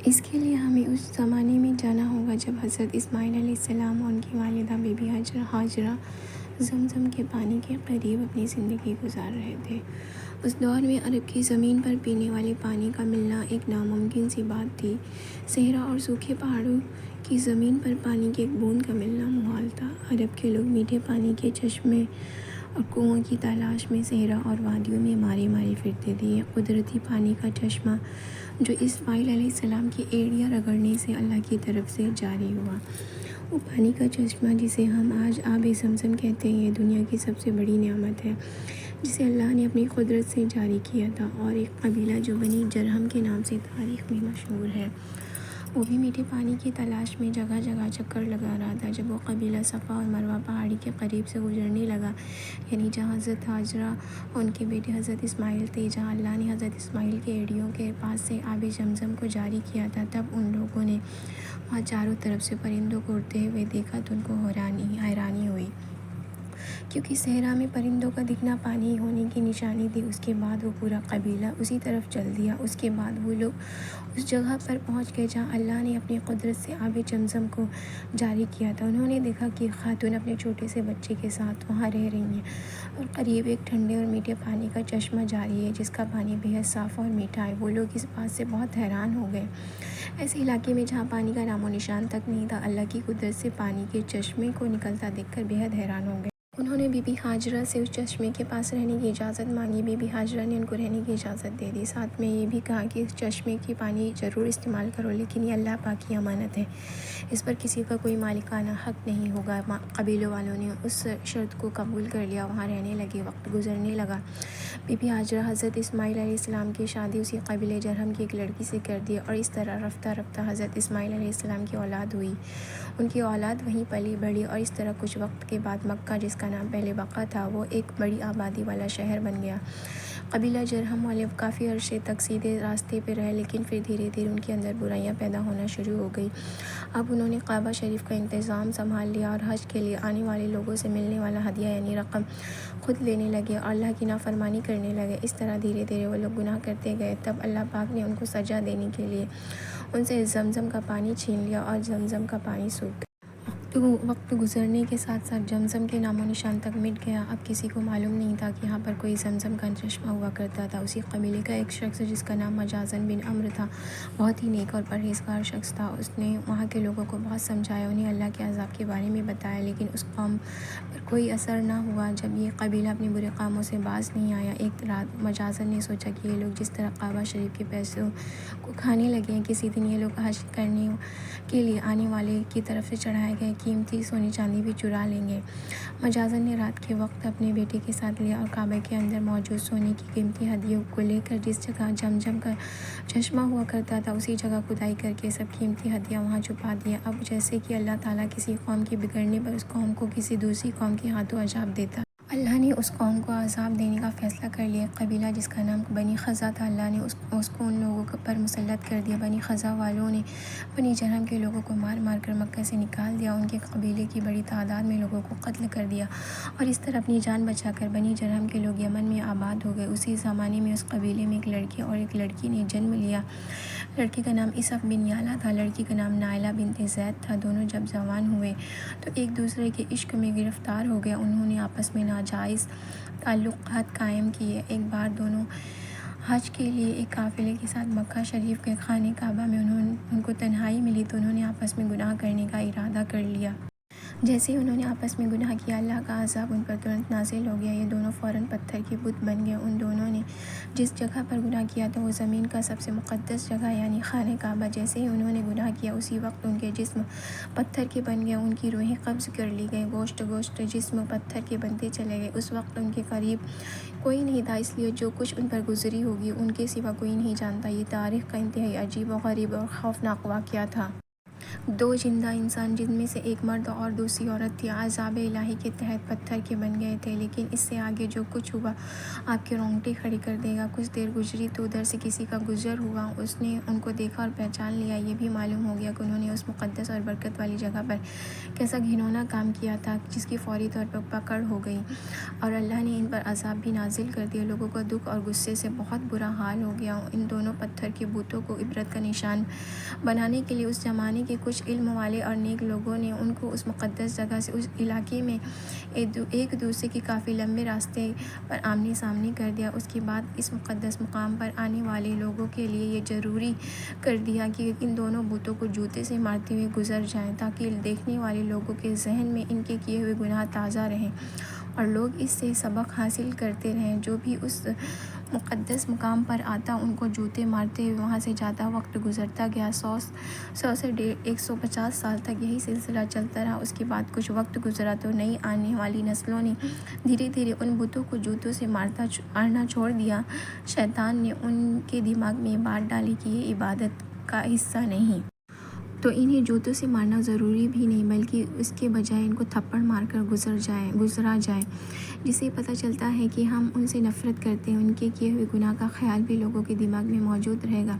اس کے لیے ہمیں اس زمانے میں جانا ہوگا جب حضرت اسماعیل علیہ السلام اور ان کی والدہ بی بی ہاجرہ زمزم کے پانی کے قریب اپنی زندگی گزار رہے تھے۔ اس دور میں عرب کی زمین پر پینے والے پانی کا ملنا ایک ناممکن سی بات تھی۔ صحرا اور سوکھے پہاڑوں کی زمین پر پانی کی ایک بوند کا ملنا محال تھا۔ عرب کے لوگ میٹھے پانی کے چشمے اور کنووں کی تلاش میں صحرا اور وادیوں میں مارے پھرتے تھے۔ یہ قدرتی پانی کا چشمہ جو اسماعیل علیہ السلام کی ایڑیاں رگڑنے سے اللہ کی طرف سے جاری ہوا، وہ پانی کا چشمہ جسے ہم آج آب زمزم کہتے ہیں، یہ دنیا کی سب سے بڑی نعمت ہے جسے اللہ نے اپنی قدرت سے جاری کیا تھا۔ اور ایک قبیلہ جو بنی جرہم کے نام سے تاریخ میں مشہور ہے، وہ بھی میٹھے پانی کی تلاش میں جگہ جگہ چکر لگا رہا تھا۔ جب وہ قبیلہ صفا اور مروہ پہاڑی کے قریب سے گزرنے لگا، یعنی جہاں حضرت ہاجرہ اور ان کے بیٹے حضرت اسماعیل تھے، جہاں اللہ نے حضرت اسماعیل کے ایڑیوں کے پاس سے آب زمزم کو جاری کیا تھا، تب ان لوگوں نے وہاں چاروں طرف سے پرندوں کو اڑتے ہوئے دیکھا تو ان کو حیرانی ہوئی، کیونکہ صحرا میں پرندوں کا دکھنا پانی ہونے کی نشانی تھی۔ اس کے بعد وہ پورا قبیلہ اسی طرف چل دیا۔ اس کے بعد وہ لوگ اس جگہ پر پہنچ گئے جہاں اللہ نے اپنی قدرت سے آب زمزم کو جاری کیا تھا۔ انہوں نے دیکھا کہ ایک خاتون اپنے چھوٹے سے بچے کے ساتھ وہاں رہ رہی ہیں اور قریب ایک ٹھنڈے اور میٹھے پانی کا چشمہ جاری ہے جس کا پانی بہت صاف اور میٹھا ہے۔ وہ لوگ اس بات سے بہت حیران ہو گئے۔ ایسے علاقے میں جہاں پانی کا نام و نشان تک نہیں تھا، اللہ کی قدرت سے پانی کے چشمے کو نکلتا دیکھ کر بہت حیران ہو گئے۔ انہوں نے بی بی ہاجرہ سے اس چشمے کے پاس رہنے کی اجازت مانگی۔ بی بی ہاجرہ نے ان کو رہنے کی اجازت دے دی، ساتھ میں یہ بھی کہا کہ اس چشمے کی پانی ضرور استعمال کرو، لیکن یہ اللہ پاک کی امانت ہے، اس پر کسی کا کوئی مالکانہ حق نہیں ہوگا۔ قبیلوں والوں نے اس شرط کو قبول کر لیا، وہاں رہنے لگے۔ وقت گزرنے لگا۔ بی بی ہاجرہ حضرت اسماعیل علیہ السلام کی شادی اسی قبیلے جرہم کی ایک لڑکی سے کر دی، اور اس طرح رفتہ رفتہ حضرت اسماعیل علیہ السلام کی اولاد ہوئی۔ ان کی اولاد وہیں پلی بڑھی، اور اس طرح کچھ وقت کے بعد مکہ، جس کا نام پہلے بقا تھا، وہ ایک بڑی آبادی والا شہر بن گیا۔ قبیلہ جرہم والے کافی عرصے تک سیدھے راستے پہ رہے، لیکن پھر دھیرے دھیرے ان کے اندر برائیاں پیدا ہونا شروع ہو گئی۔ اب انہوں نے کعبہ شریف کا انتظام سنبھال لیا اور حج کے لیے آنے والے لوگوں سے ملنے والا ہدیہ یعنی رقم خود لینے لگے اور اللہ کی نافرمانی کرنے لگے۔ اس طرح دھیرے دھیرے وہ لوگ گناہ کرتے گئے۔ تب اللہ پاک نے ان کو سزا دینے کے لیے ان سے زمزم کا پانی چھین لیا اور زمزم کا پانی سوکھ گیا۔ وقت گزرنے کے ساتھ ساتھ زمزم کے نام و نشان تک مٹ گیا۔ اب کسی کو معلوم نہیں تھا کہ یہاں پر کوئی زمزم کا چشمہ ہوا کرتا تھا۔ اسی قبیلے کا ایک شخص جس کا نام مجازن بن عمرو تھا، بہت ہی نیک اور پرہیزگار شخص تھا۔ اس نے وہاں کے لوگوں کو بہت سمجھایا، انہیں اللہ کے عذاب کے بارے میں بتایا، لیکن اس قوم پر کوئی اثر نہ ہوا۔ جب یہ قبیلہ اپنے برے کاموں سے باز نہیں آیا، ایک رات مجازن نے سوچا کہ یہ لوگ جس طرح کعبہ شریف کے پیسوں کو کھانے لگے ہیں، کسی دن یہ لوگ حج کرنے کے لیے آنے والے کی طرف سے چڑھائے گئے قیمتی سونے چاندی بھی چرا لیں گے۔ مجازن نے رات کے وقت اپنے بیٹے کے ساتھ لیا اور کعبہ کے اندر موجود سونے کی قیمتی ہدیوں کو لے کر جس جگہ زمزم کا چشمہ ہوا کرتا تھا، اسی جگہ کھدائی کر کے سب قیمتی ہدیہ وہاں چھپا دیا۔ اب جیسے کہ اللہ تعالیٰ کسی قوم کے بگڑنے پر اس قوم کو کسی دوسری قوم کے ہاتھوں عذاب دیتا، اللہ نے اس قوم کو عذاب دینے کا فیصلہ کر لیا۔ ایک قبیلہ جس کا نام بنی خزا تھا، اللہ نے اس کو ان لوگوں پر مسلط کر دیا۔ بنی خزا والوں نے بنی جرہم کے لوگوں کو مار مار کر مکہ سے نکال دیا، ان کے قبیلے کی بڑی تعداد میں لوگوں کو قتل کر دیا، اور اس طرح اپنی جان بچا کر بنی جرہم کے لوگ یمن میں آباد ہو گئے۔ اسی زمانے میں اس قبیلے میں ایک لڑکے اور ایک لڑکی نے جنم لیا۔ لڑکے کا نام اسف بن یالا تھا، لڑکی کا نام نائلہ بنت زید تھا۔ دونوں جب جوان ہوئے تو ایک دوسرے کے عشق میں گرفتار ہو گئے۔ انہوں نے آپس میں ناجائز تعلقات قائم کیے۔ ایک بار دونوں حج کے لیے ایک قافلے کے ساتھ مکہ شریف کے خانہ کعبہ میں ان کو تنہائی ملی تو انہوں نے آپس میں گناہ کرنے کا ارادہ کر لیا۔ جیسے ہی انہوں نے آپس میں گناہ کیا، اللہ کا عذاب ان پر ترنت نازل ہو گیا۔ یہ دونوں فوراً پتھر کے بت بن گئے۔ ان دونوں نے جس جگہ پر گناہ کیا تھا وہ زمین کا سب سے مقدس جگہ یعنی خانہ کعبہ۔ جیسے ہی انہوں نے گناہ کیا، اسی وقت ان کے جسم پتھر کے بن گئے، ان کی روحیں قبض کر لی گئی، گوشت جسم پتھر کے بنتے چلے گئے۔ اس وقت ان کے قریب کوئی نہیں تھا، اس لیے جو کچھ ان پر گزری ہوگی ان کے سوا کوئی نہیں جانتا۔ یہ تاریخ کا انتہائی عجیب و غریب اور خوفناک واقعہ تھا۔ دو زندہ انسان جن میں سے ایک مرد اور دوسری عورت تھی عذاب الہی کے تحت پتھر کے بن گئے تھے، لیکن اس سے آگے جو کچھ ہوا آپ کے رونگٹے کھڑے کر دے گا۔ کچھ دیر گزری تو ادھر سے کسی کا گزر ہوا، اس نے ان کو دیکھا اور پہچان لیا۔ یہ بھی معلوم ہو گیا کہ انہوں نے اس مقدس اور برکت والی جگہ پر کیسا گھناؤنا کام کیا تھا جس کی فوری طور پر پکڑ ہو گئی، اور اللہ نے ان پر عذاب بھی نازل کر دیا۔ لوگوں کو دکھ اور غصے سے بہت برا حال ہو گیا۔ ان دونوں پتھر کے بتوں کو عبرت کا نشان بنانے کے لیے اس زمانے کے کچھ علم والے اور نیک لوگوں نے ان کو اس مقدس جگہ سے اس علاقے میں ایک دوسرے کے کافی لمبے راستے پر آمنے سامنے کر دیا۔ اس کے بعد اس مقدس مقام پر آنے والے لوگوں کے لیے یہ ضروری کر دیا کہ ان دونوں بتوں کو جوتے سے مارتے ہوئے گزر جائیں، تاکہ دیکھنے والے لوگوں کے ذہن میں ان کے کیے ہوئے گناہ تازہ رہیں اور لوگ اس سے سبق حاصل کرتے رہیں۔ جو بھی اس مقدس مقام پر آتا ان کو جوتے مارتے ہوئے وہاں سے جاتا۔ وقت گزرتا گیا، 100 سے 150 سال تک یہی سلسلہ چلتا رہا۔ اس کے بعد کچھ وقت گزرا تو نئی آنے والی نسلوں نے دھیرے دھیرے ان بتوں کو جوتوں سے مارنا چھوڑ دیا۔ شیطان نے ان کے دماغ میں یہ بات ڈالی کہ یہ عبادت کا حصہ نہیں، تو انہیں جوتوں سے مارنا ضروری بھی نہیں، بلکہ اس کے بجائے ان کو تھپڑ مار کر گزرا جائے، جس سے پتہ چلتا ہے کہ ہم ان سے نفرت کرتے ہیں۔ ان کے کیے ہوئے گناہ کا خیال بھی لوگوں کے دماغ میں موجود رہے گا۔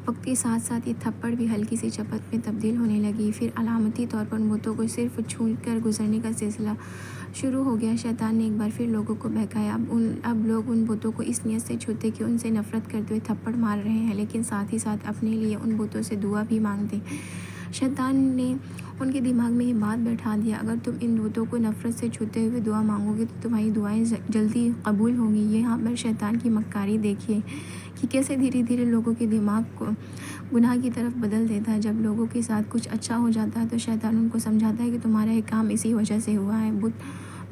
وقت کے ساتھ ساتھ یہ تھپڑ بھی ہلکی سی چپت میں تبدیل ہونے لگی۔ پھر علامتی طور پر ان بتوں کو صرف چھو کر گزرنے کا سلسلہ شروع ہو گیا۔ شیطان نے ایک بار پھر لوگوں کو بہکایا۔ اب لوگ ان بتوں کو اس نیت سے چھوتے کہ ان سے نفرت کرتے ہوئے تھپڑ مار رہے ہیں، لیکن ساتھ ہی ساتھ اپنے لیے ان بتوں سے دعا بھی مانگتے۔ شیطان نے ان کے دماغ میں یہ بات بٹھا دیا، اگر تم ان بتوں کو نفرت سے چھوتے ہوئے دعا مانگو گے تو تمہاری دعائیں جلدی قبول ہوں گی۔ یہاں پر شیطان کی مکاری دیکھیے کہ کیسے دھیرے دھیرے لوگوں کے دماغ کو گناہ کی طرف بدل دیتا ہے۔ جب لوگوں کے ساتھ کچھ اچھا ہو جاتا ہے تو شیطان ان کو سمجھاتا ہے کہ تمہارا یہ کام اسی وجہ سے ہوا ہے،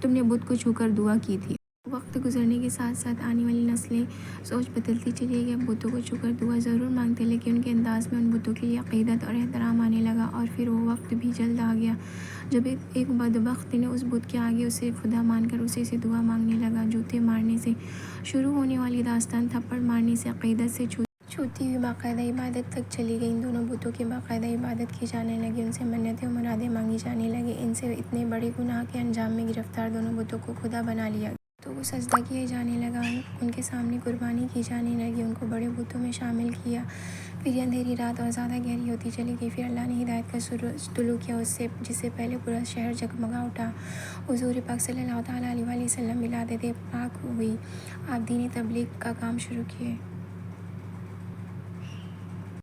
تم نے بت کو چھو کر دعا کی تھی۔ وقت گزرنے کے ساتھ ساتھ آنے والی نسلیں سوچ بدلتی چلی گئی۔ اب بتوں کو چھو کر دعا ضرور مانگتے، لیکن ان کے انداز میں ان بتوں کے لیے عقیدت اور احترام آنے لگا۔ اور پھر وہ وقت بھی جلد آ گیا جب ایک بدبخت نے اس بت کے آگے اسے خدا مان کر اسی سے دعا مانگنے لگا۔ جوتے مارنے سے شروع ہونے والی داستان تھپڑ مارنے سے عقیدت سے چھوتی ہوئی باقاعدہ عبادت تک چلی گئی۔ ان دونوں بتوں کی باقاعدہ عبادت کی جانے لگی، ان سے منتیں و مرادیں مانگی جانے لگیں۔ ان سے اتنے بڑے گناہ کے انجام میں گرفتار دونوں بتوں کو خدا بنا لیا گیا۔ تو وہ سجدہ کیے جانے لگا، ان کے سامنے قربانی کی جانے لگی، ان کو بڑے بتوں میں شامل کیا۔ پھر یہ اندھیری رات اور زیادہ گہری ہوتی چلی گئی۔ پھر اللہ نے ہدایت کا سورج طلوع کیا، جس سے پہلے پورا شہر جگمگا اٹھا۔ حضور پاک صلی اللہ تعالیٰ علیہ وسلم ولادت پاک ہوئی۔ آپ دین تبلیغ کا کام شروع کیے۔